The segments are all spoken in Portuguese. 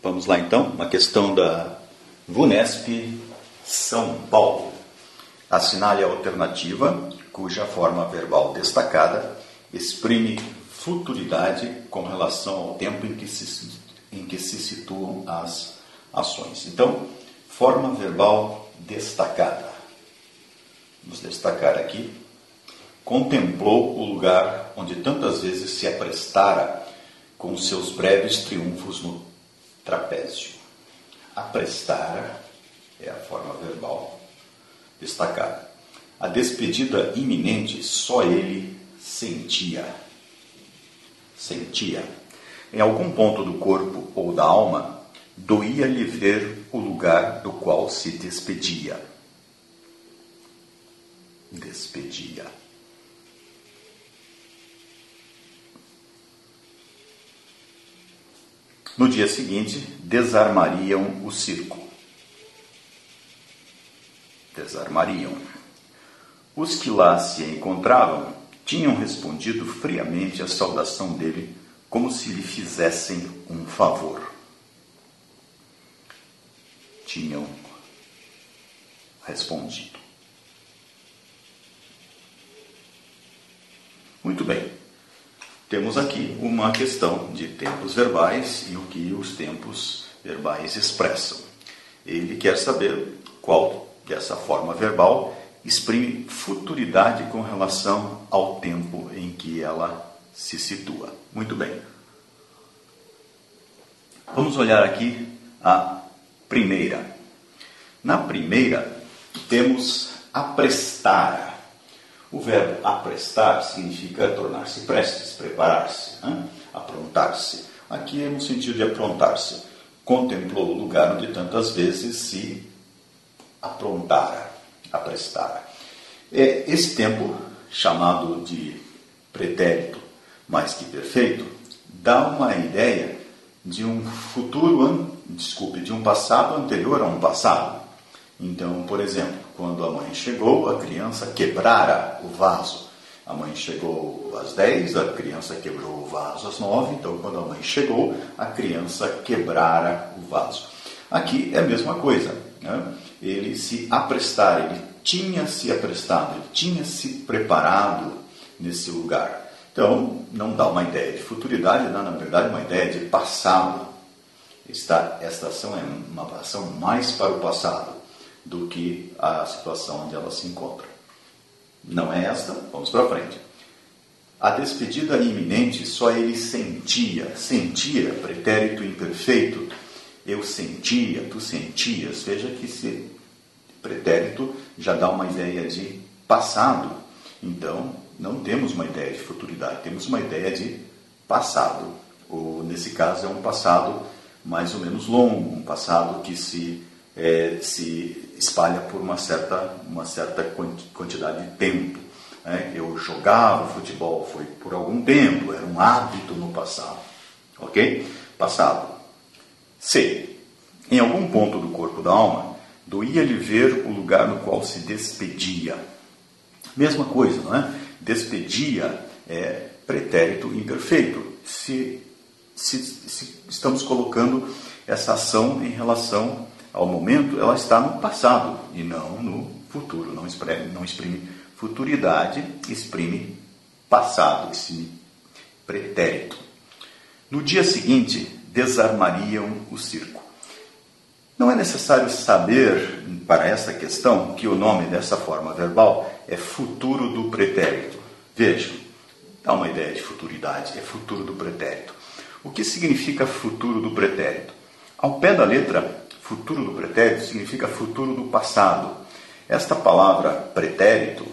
Vamos lá então, uma questão da VUNESP São Paulo. Assinale a alternativa cuja forma verbal destacada exprime futuridade com relação ao tempo em que se situam as ações. Então, forma verbal destacada. Vamos destacar aqui. Contemplou o lugar onde tantas vezes se aprestara com seus breves triunfos no trapézio. Aprestara é a forma verbal destacada. A despedida iminente só ele sentia. Sentia. Em algum ponto do corpo ou da alma, doía-lhe ver o lugar do qual se despedia. Despedia. No dia seguinte, desarmariam o circo. Desarmariam. Os que lá se encontravam tinham respondido friamente à saudação dele, como se lhe fizessem um favor. Tinham respondido. Muito bem. Temos aqui uma questão de tempos verbais e o que os tempos verbais expressam. Ele quer saber qual dessa forma verbal exprime futuridade com relação ao tempo em que ela se situa. Muito bem. Vamos olhar aqui a primeira. Na primeira, temos aprestar. O verbo aprestar significa tornar-se prestes, preparar-se, aprontar-se. Aqui é no sentido de aprontar-se. Contemplou o lugar onde tantas vezes se aprontara, aprestara. Esse tempo, chamado de pretérito mais que perfeito, dá uma ideia de um de um passado anterior a um passado. Então, por exemplo, quando a mãe chegou, a criança quebrara o vaso. A mãe chegou às 10, a criança quebrou o vaso às 9. Então, quando a mãe chegou, a criança quebrara o vaso. Aqui é a mesma coisa, né? Ele se aprestara, ele tinha se aprestado, ele tinha se preparado nesse lugar. Então, não dá uma ideia de futuridade, dá, na verdade, uma ideia de passado. Esta ação é uma ação mais para o passado do que a situação onde ela se encontra. Não é esta? Vamos para frente. A despedida iminente só ele sentia. Sentia, pretérito imperfeito. Eu sentia, tu sentias. Veja que esse pretérito já dá uma ideia de passado. Então, não temos uma ideia de futuridade, temos uma ideia de passado. Ou, nesse caso, é um passado mais ou menos longo, um passado que se espalha por uma certa quantidade de tempo. Eu jogava futebol, foi por algum tempo, era um hábito no passado. Ok? Passado. C. Em algum ponto do corpo da alma, doía-lhe ver o lugar no qual se despedia. Mesma coisa, não é? Despedia é pretérito imperfeito. Se estamos colocando essa ação em relação ao momento, ela está no passado e não no futuro. Não exprime futuridade, exprime passado, esse pretérito. No dia seguinte, desarmariam o circo. Não é necessário saber, para esta questão, que o nome dessa forma verbal é futuro do pretérito. Vejam, dá uma ideia de futuridade, é futuro do pretérito. O que significa futuro do pretérito? Ao pé da letra, futuro do pretérito significa futuro do passado. Esta palavra pretérito,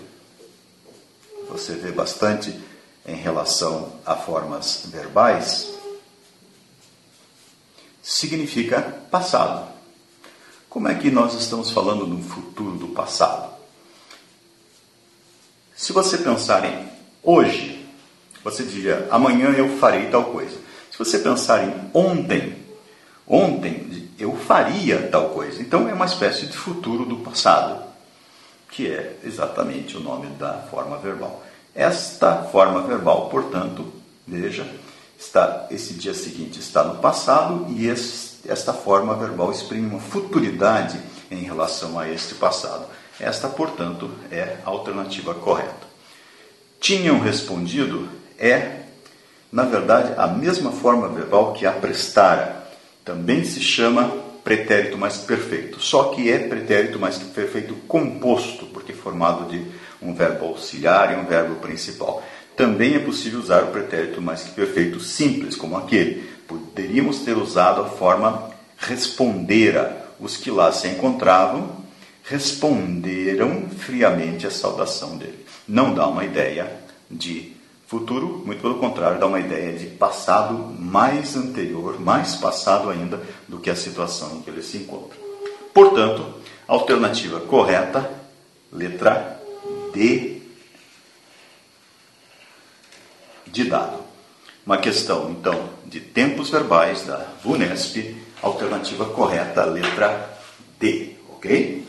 você vê bastante em relação a formas verbais, significa passado. Como é que nós estamos falando no futuro do passado? Se você pensar em hoje, você diria, amanhã eu farei tal coisa. Se você pensar em ontem eu faria tal coisa. Então é uma espécie de futuro do passado, que é exatamente o nome da forma verbal. Esta forma verbal, portanto, veja, esse dia seguinte está no passado e esta forma verbal exprime uma futuridade em relação a este passado. Esta, portanto, é a alternativa correta. Tinham respondido é, na verdade, a mesma forma verbal que aprestara. Também se chama pretérito mais que perfeito, só que é pretérito mais que perfeito composto, porque é formado de um verbo auxiliar e um verbo principal. Também é possível usar o pretérito mais que perfeito simples, como aquele. Poderíamos ter usado a forma respondera. Os que lá se encontravam responderam friamente à saudação dele. Não dá uma ideia de futuro, muito pelo contrário, dá uma ideia de passado mais anterior, mais passado ainda do que a situação em que ele se encontra. Portanto, a alternativa correta, letra D, de dado. Uma questão, então, de tempos verbais da VUNESP, alternativa correta, letra D, ok?